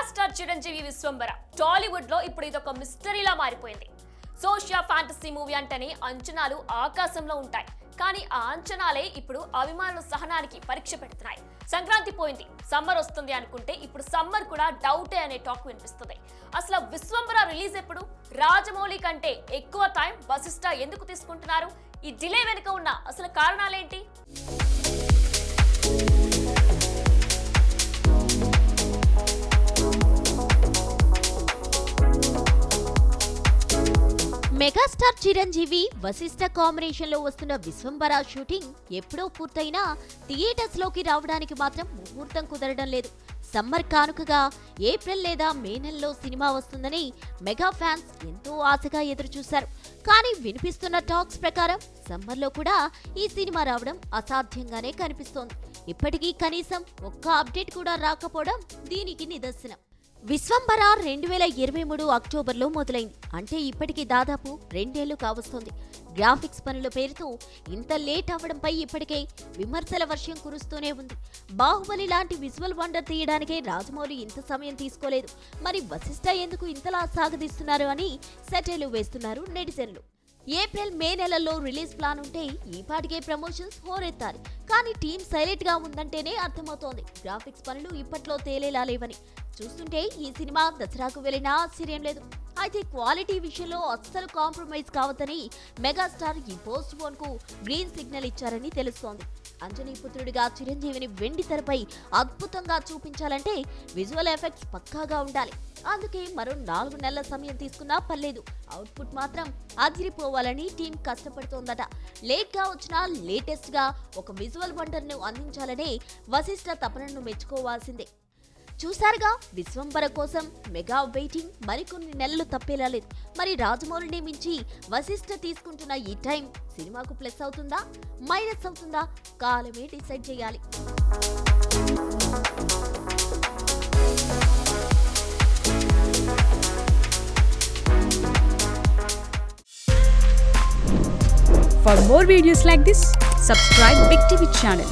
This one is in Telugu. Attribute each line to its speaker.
Speaker 1: మెగాస్టార్ చిరంజీవి విశ్వంబర టాలీవుడ్ లో ఇప్పుడు ఇదొక మిస్టరీలా మారిపోయింది. సోషియా ఫ్యాంటసీ మూవీ అంటేనే అంచనాలు ఆకాశంలో ఉంటాయి. కానీ ఆ అంచనాలే ఇప్పుడు అభిమానుల సహనానికి పరీక్ష పెడుతున్నాయి. సంక్రాంతి పోయింది, సమ్మర్ వస్తుంది అనుకుంటే ఇప్పుడు సమ్మర్ కూడా డౌటే అనే టాక్ వినిపిస్తుంది. అసలు విశ్వంబర రిలీజ్ ఎప్పుడు? రాజమౌళి కంటే ఎక్కువ టైం వశిష్ఠ ఎందుకు తీసుకుంటున్నారు? ఈ డిలే వెనుక ఉన్న అసలు కారణాలేంటి?
Speaker 2: మెగాస్టార్ చిరంజీవి వశిష్ఠ కాంబినేషన్ లో వస్తున్న విశ్వంబర షూటింగ్ ఎప్పుడో పూర్తయినా థియేటర్స్ లోకి రావడానికి మాత్రం ముహూర్తం కుదరడం లేదు. సమ్మర్ కానుకగా ఏప్రిల్ లేదా మే నెలలో సినిమా వస్తుందని మెగా ఫ్యాన్స్ ఎంతో ఆశగా ఎదురుచూశారు. కానీ వినిపిస్తున్న టాక్స్ ప్రకారం సమ్మర్లో కూడా ఈ సినిమా రావడం అసాధ్యంగానే కనిపిస్తోంది. ఇప్పటికీ కనీసం ఒక్క అప్డేట్ కూడా రాకపోవడం దీనికి నిదర్శనం. విశ్వంబర 2023 అక్టోబర్లో మొదలైంది. అంటే ఇప్పటికి దాదాపు 2 ఏళ్లు కావస్తోంది. గ్రాఫిక్స్ పనుల పేరుతో ఇంత లేట్ అవ్వడంపై ఇప్పటికే విమర్శల వర్షం కురుస్తూనే ఉంది. బాహుబలి లాంటి విజువల్ వండర్ తీయడానికే రాజమౌళి ఇంత సమయం తీసుకోలేదు. మరి వశిష్ఠ ఎందుకు ఇంతలా సాగదీస్తున్నారు అని సెటైర్లు వేస్తున్నారు నెటిజన్లు. ఏప్రిల్ మే నెలల్లో రిలీజ్ ప్లాన్ ఉంటే ఈపాటికే ప్రమోషన్స్ హోరెత్తాలి. కానీ టీం సైలెంట్ గా ఉందంటేనే అర్థమవుతోంది గ్రాఫిక్స్ పనులు ఇప్పట్లో తేలేలా లేవని. చూస్తుంటే ఈ సినిమా దసరాకు వెళ్ళినా ఆశ్చర్యం లేదు. అయితే క్వాలిటీ విషయంలో అస్సలు కాంప్రమైజ్ కావద్దని మెగాస్టార్ ఈ పోస్ట్ పోన్ కు గ్రీన్ సిగ్నల్ ఇచ్చారని తెలుస్తోంది. అంజనీ పుత్రుడిగా చిరంజీవిని వెండి తెరపై అద్భుతంగా చూపించాలంటే విజువల్ ఎఫెక్ట్స్ పక్కాగా ఉండాలి. అందుకే మరో 4 నెలల సమయం తీసుకున్నా పర్లేదు, అవుట్పుట్ మాత్రం అదిరిపోవాలని టీం కష్టపడుతోందట. లేట్ గా వచ్చినా లేటెస్ట్ గా ఒక విజువల్ వండర్ ను అందించాలనే వశిష్ఠ తపనను మెచ్చుకోవాల్సిందే. చూసారుగా, విశ్వంబర కోసం మెగా వెయిటింగ్ మరికొన్ని నెలలు తప్పేలా లేదు. మరి రాజమౌళిని మించి వశిష్ఠ తీసుకుంటున్న ఈ టైం సినిమాకు ప్లస్ అవుతుందా మైనస్ అవుతుందా కాలమే డిసైడ్ చేయాలి.
Speaker 3: For more videos like this, subscribe Big TV channel.